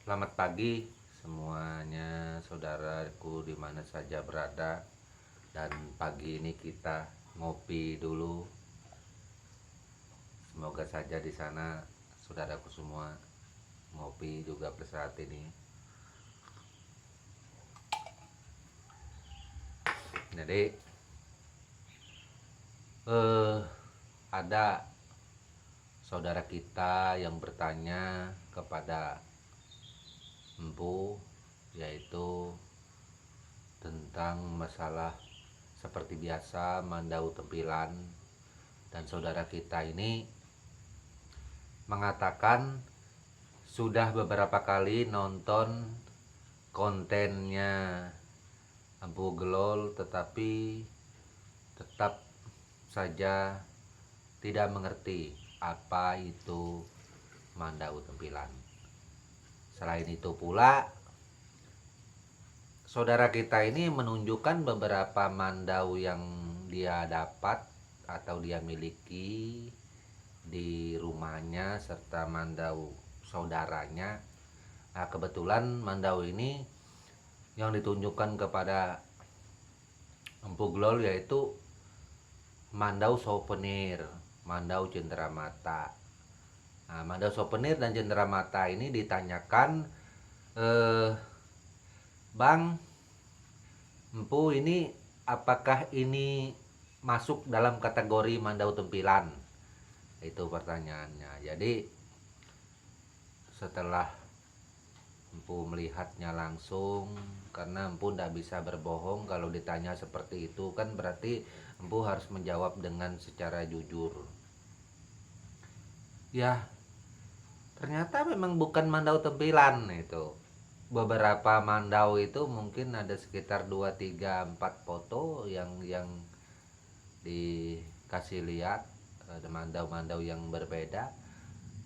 Selamat pagi semuanya, saudaraku di mana saja berada. Dan pagi ini kita ngopi dulu. Semoga saja di sana saudaraku semua ngopi juga pada saat ini. Jadi ada saudara kita yang bertanya kepada Empu, yaitu tentang masalah seperti biasa mandau tempilan. Dan saudara kita ini mengatakan sudah beberapa kali nonton kontennya Empu Gelol, tetapi tetap saja tidak mengerti apa itu mandau tempilan. Selain itu pula, saudara kita ini menunjukkan beberapa mandau yang dia dapat atau dia miliki di rumahnya serta mandau saudaranya. Nah, kebetulan mandau ini yang ditunjukkan kepada Empu Glol yaitu mandau souvenir, mandau cenderamata. Nah, mandau souvenir dan cenderamata ini ditanyakan, Bang, Empu ini apakah ini masuk dalam kategori mandau tempilan? Itu pertanyaannya. Jadi setelah Empu melihatnya langsung, karena Empu tidak bisa berbohong kalau ditanya seperti itu, kan berarti Empu harus menjawab dengan secara jujur. Ya, ternyata memang bukan mandau tempilan itu. Beberapa mandau itu mungkin ada sekitar 2, 3, 4 foto yang dikasih lihat, ada mandau-mandau yang berbeda.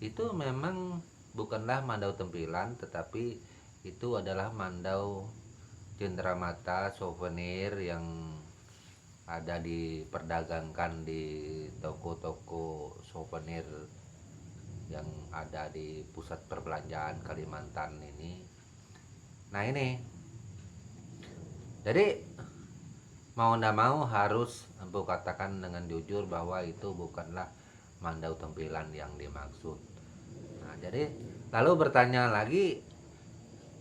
Itu memang bukanlah mandau tempilan, tetapi itu adalah mandau cenderamata souvenir yang ada diperdagangkan di toko-toko souvenir yang ada di pusat perbelanjaan Kalimantan ini. Nah ini, jadi mau ndak mau harus Empu katakan dengan jujur bahwa itu bukanlah mandau tempilan yang dimaksud. Nah, jadi lalu bertanya lagi,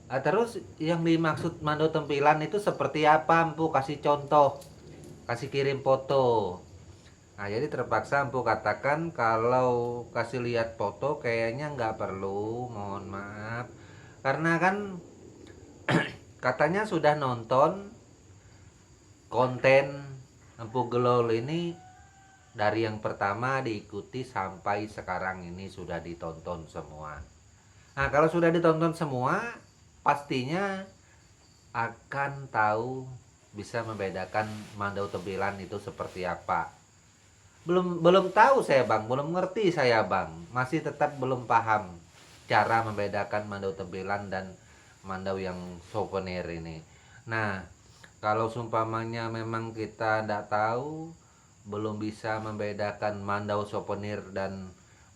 terus yang dimaksud mandau tempilan itu seperti apa, Empu? Kasih contoh, kasih kirim foto. Nah, jadi terpaksa Empu katakan kalau kasih lihat foto kayaknya nggak perlu, mohon maaf. Karena kan katanya sudah nonton konten Empu Gelol ini dari yang pertama diikuti sampai sekarang ini sudah ditonton semua. Nah, kalau sudah ditonton semua, pastinya akan tahu, bisa membedakan mandau tempilan itu seperti apa. Belum tahu saya, Bang, belum ngerti saya, Bang. Masih tetap belum paham cara membedakan mandau tempilan dan mandau yang souvenir ini. Nah, kalau seumpamanya memang kita tidak tahu, belum bisa membedakan mandau souvenir dan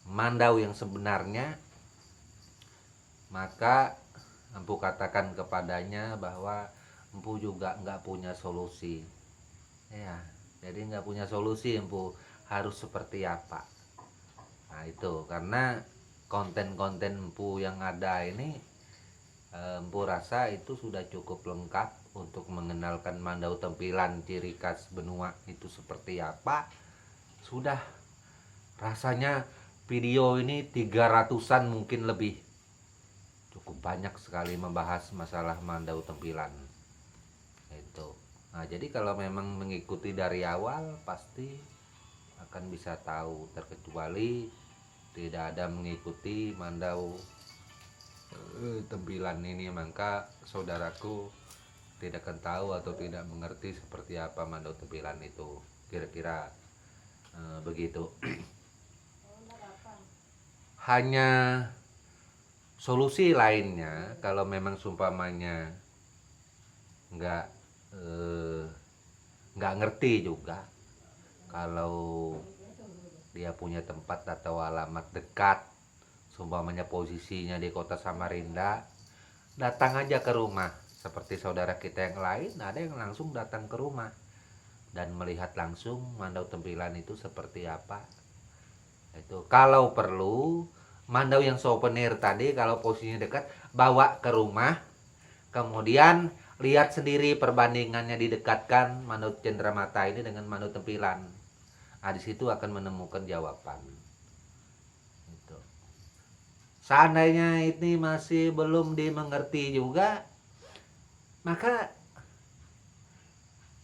mandau yang sebenarnya, maka Empu katakan kepadanya bahwa Empu juga nggak punya solusi. Ya, jadi nggak punya solusi Empu harus seperti apa. Nah itu karena konten-konten Empu yang ada ini, Empu rasa itu sudah cukup lengkap untuk mengenalkan mandau tempilan ciri khas benua itu seperti apa. Sudah, rasanya video ini 300-an mungkin lebih. Cukup banyak sekali membahas masalah mandau tempilan. Itu. Nah, jadi kalau memang mengikuti dari awal pasti akan bisa tahu, terkecuali tidak ada mengikuti mandau tempilan ini, maka saudaraku tidak akan tahu atau tidak mengerti seperti apa mandau tempilan itu. Kira-kira begitu. Hanya solusi lainnya kalau memang sumpamanya nggak eh, nggak ngerti juga, kalau dia punya tempat atau alamat dekat, sumpamanya posisinya di kota Samarinda, datang aja ke rumah. Seperti saudara kita yang lain, ada yang langsung datang ke rumah dan melihat langsung mandau tempilan itu seperti apa. Itu kalau perlu mandau yang souvenir tadi kalau posisinya dekat bawa ke rumah, kemudian lihat sendiri perbandingannya, didekatkan mandau cenderamata ini dengan mandau tempilan. Nah, di situ akan menemukan jawaban. Itu. Seandainya ini masih belum dimengerti juga, maka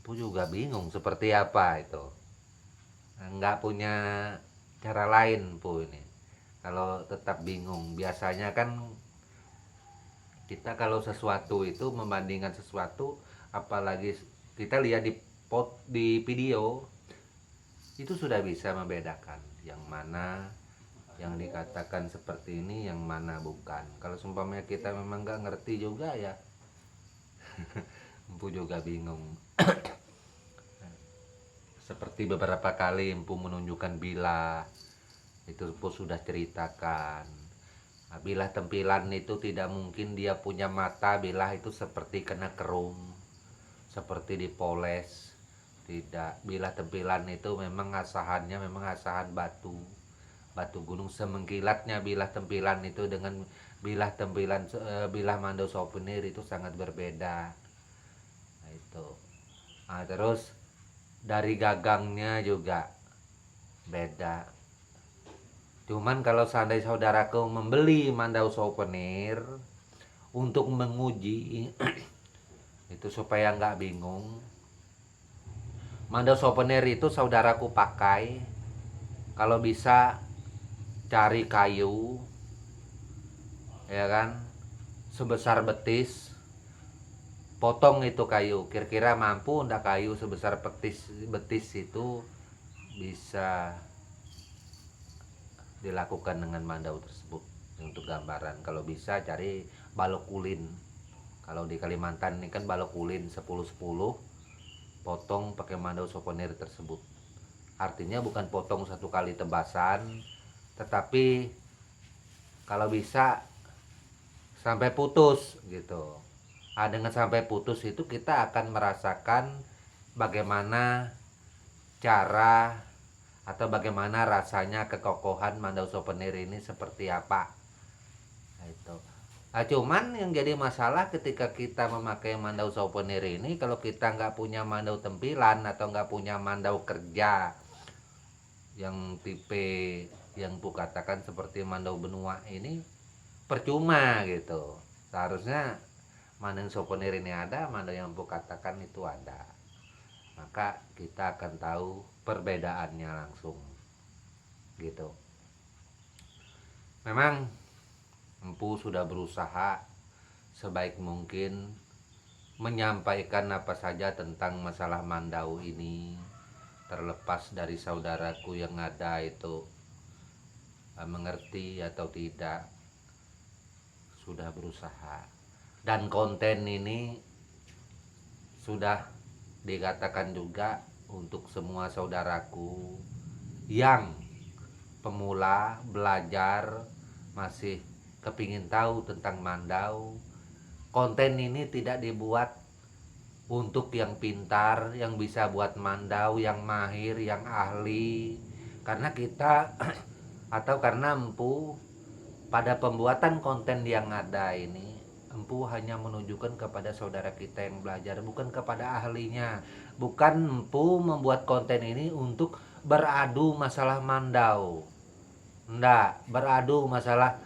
aku juga bingung seperti apa itu. Nggak punya cara lain pu ini. Kalau tetap bingung, biasanya kan kita kalau sesuatu itu membandingkan sesuatu, apalagi kita lihat di video itu sudah bisa membedakan yang mana yang dikatakan seperti ini, yang mana bukan. Kalau sumpamanya kita memang nggak ngerti juga ya, empu juga bingung. Seperti beberapa kali empu menunjukkan bilah, itu empu sudah ceritakan. Nah, bilah tempilan itu tidak mungkin dia punya mata, bilah itu seperti kena kerum, seperti dipoles. Tidak, bilah tempilan itu memang asahannya memang asahan batu gunung. Semengkilatnya bilah tempilan itu dengan bilah tempilan bilah mandau souvenir itu sangat berbeda. Nah, itu. Nah, terus dari gagangnya juga beda. Cuman kalau seandainya saudaraku membeli mandau souvenir untuk menguji itu supaya nggak bingung, mandau souvenir itu saudaraku pakai kalau bisa cari kayu, ya kan, sebesar betis, potong itu kayu, kira-kira mampu ndak kayu sebesar betis itu bisa dilakukan dengan mandau tersebut. Untuk gambaran, kalau bisa cari balok ulin. Kalau di Kalimantan ini kan balok ulin 10-10, potong pakai mandau souvenir tersebut. Artinya bukan potong satu kali tebasan, tetapi kalau bisa sampai putus gitu. Nah, dengan sampai putus itu kita akan merasakan bagaimana cara atau bagaimana rasanya kekokohan mandau souvenir ini seperti apa. Nah, itu. Nah, cuman yang jadi masalah ketika kita memakai mandau souvenir ini, kalau kita nggak punya mandau tempilan atau nggak punya mandau kerja yang tipe yang Bu katakan seperti mandau benua ini, percuma gitu. Seharusnya mandau souvenir ini ada, mandau yang Bu katakan itu ada. Maka kita akan tahu perbedaannya langsung gitu. Memang empu sudah berusaha sebaik mungkin menyampaikan apa saja tentang masalah mandau ini, terlepas dari saudaraku yang ada itu mengerti atau tidak, sudah berusaha. Dan konten ini sudah dikatakan juga untuk semua saudaraku yang pemula belajar, masih kepingin tahu tentang mandau. Konten ini tidak dibuat untuk yang pintar, yang bisa buat mandau, yang mahir, yang ahli. Karena kita atau karena empu pada pembuatan konten yang ada ini, empu hanya menunjukkan kepada saudara kita yang belajar, bukan kepada ahlinya. Bukan empu membuat konten ini untuk beradu masalah mandau. Enggak, beradu masalah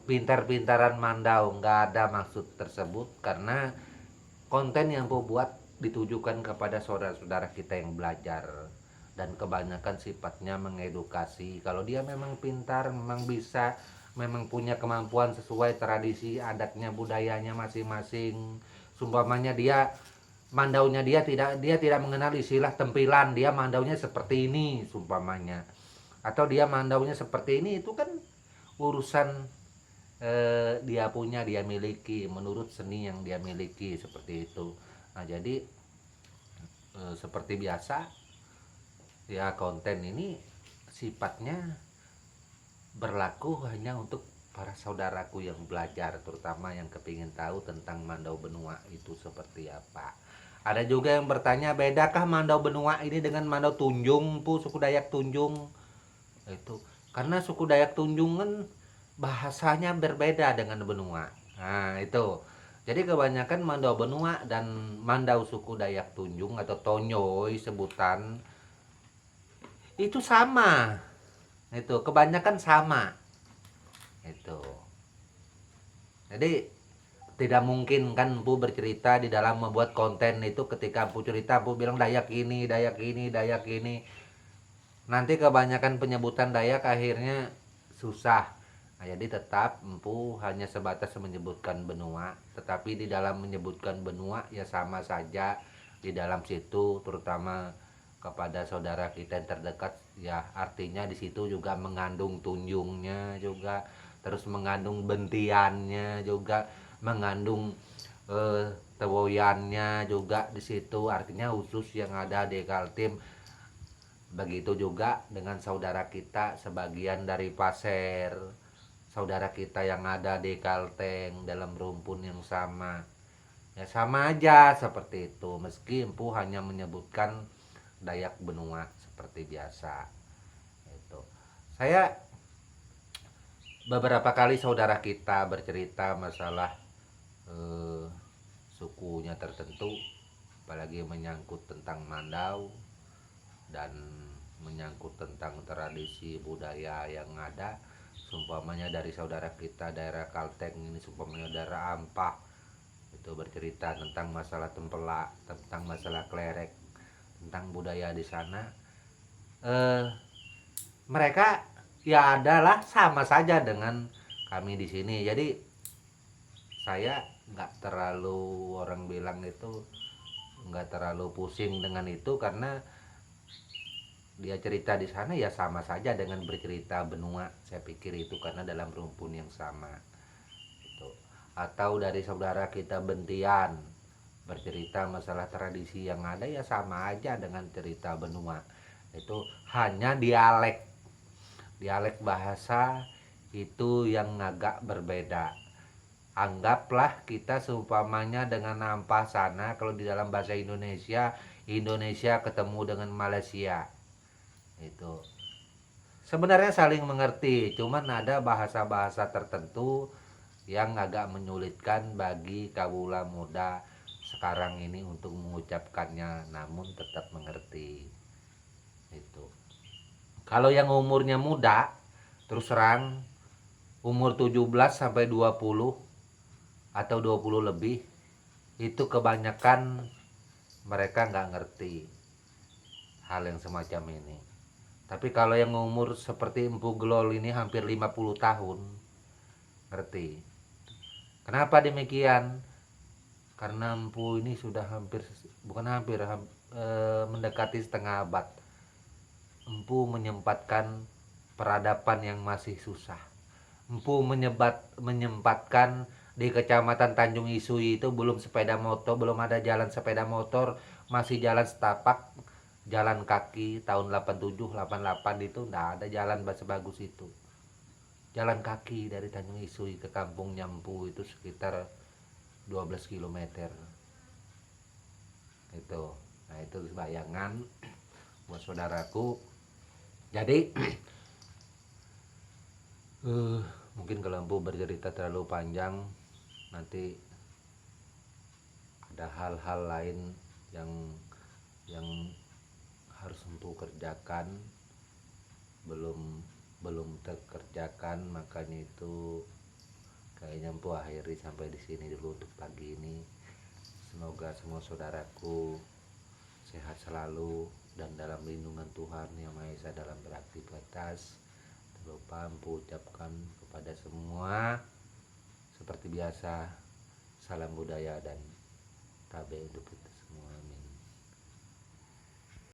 pintar-pintaran mandau, enggak ada maksud tersebut. Karena konten yang empu buat ditujukan kepada saudara-saudara kita yang belajar, dan kebanyakan sifatnya mengedukasi. Kalau dia memang pintar, memang bisa, memang punya kemampuan sesuai tradisi adatnya, budayanya masing-masing. Sumpamanya dia mandaunya dia tidak mengenal istilah tempilan, dia mandaunya seperti ini sumpamanya, atau dia mandaunya seperti ini, itu kan urusan dia miliki menurut seni yang dia miliki, seperti itu. Nah, jadi seperti biasa ya, konten ini sifatnya berlaku hanya untuk para saudaraku yang belajar, terutama yang kepingin tahu tentang Mandau Benua itu seperti apa. Ada juga yang bertanya, bedakah Mandau Benua ini dengan Mandau Tunjung, suku Dayak Tunjung? Itu karena suku Dayak Tunjung kan bahasanya berbeda dengan Benua. Nah, itu. Jadi kebanyakan Mandau Benua dan Mandau suku Dayak Tunjung atau Tonyoy sebutan itu sama. Itu kebanyakan sama. Itu. Jadi tidak mungkin kan Empu bercerita di dalam membuat konten itu, ketika Empu cerita Empu bilang Dayak ini, Dayak ini, Dayak ini. Nanti kebanyakan penyebutan Dayak akhirnya susah. Nah, jadi tetap Empu hanya sebatas menyebutkan benua, tetapi di dalam menyebutkan benua ya sama saja di dalam situ, terutama kepada saudara kita yang terdekat ya, artinya di situ juga mengandung tunjungnya juga, terus mengandung bentiannya juga, mengandung tewoyannya juga di situ, artinya khusus yang ada di Kaltim. Begitu juga dengan saudara kita sebagian dari Pasir, saudara kita yang ada di Kalteng dalam rumpun yang sama. Ya sama aja seperti itu, meski Empu hanya menyebutkan Dayak Benua seperti biasa. Itu. Saya beberapa kali saudara kita bercerita masalah sukunya tertentu, apalagi menyangkut tentang Mandau dan menyangkut tentang tradisi budaya yang ada. Sumpamanya dari saudara kita daerah Kalteng ini, sumpamanya daerah Ampah, itu bercerita tentang masalah tempelak, tentang masalah klerek, tentang budaya di sana. Mereka ya adalah sama saja dengan kami di sini. Jadi saya nggak terlalu, orang bilang itu nggak terlalu pusing dengan itu, karena dia cerita di sana ya sama saja dengan bercerita benua. Saya pikir itu karena dalam rumpun yang sama. Itu. Atau dari saudara kita Bentian bercerita masalah tradisi yang ada ya sama aja dengan cerita benua. Itu hanya dialek. Dialek bahasa itu yang agak berbeda. Anggaplah kita seumpamanya dengan Ampah sana, kalau di dalam bahasa Indonesia, Indonesia ketemu dengan Malaysia. Itu sebenarnya saling mengerti, cuman ada bahasa-bahasa tertentu yang agak menyulitkan bagi kawula muda sekarang ini untuk mengucapkannya, namun tetap mengerti. Itu kalau yang umurnya muda, terus terang umur 17 sampai 20 atau 20 lebih, itu kebanyakan mereka nggak ngerti hal yang semacam ini. Tapi kalau yang umur seperti Empu Glol ini hampir 50 tahun, ngerti. Kenapa demikian? Karena Empu ini sudah hampir, bukan hampir, mendekati setengah abad. Empu menyempatkan peradaban yang masih susah. Empu menyempatkan di Kecamatan Tanjung Isui itu belum sepeda motor, belum ada jalan sepeda motor, masih jalan setapak, jalan kaki. Tahun 87 88 itu enggak ada jalan sebagus itu. Jalan kaki dari Tanjung Isui ke Kampung Nyampu itu sekitar 12 km. Itu. Nah, itu bayangan buat saudaraku. Jadi mungkin kalau Empu bercerita terlalu panjang, nanti ada hal-hal lain yang harus Empu kerjakan, belum terkerjakan, makanya itu kayaknya Empu akhiri sampai di sini dulu untuk pagi ini. Semoga semua saudaraku sehat selalu dan dalam lindungan Tuhan Yang Maha Esa dalam beraktivitas. Lupa Empu ucapkan kepada semua seperti biasa, salam budaya dan tabe untuk kita semua.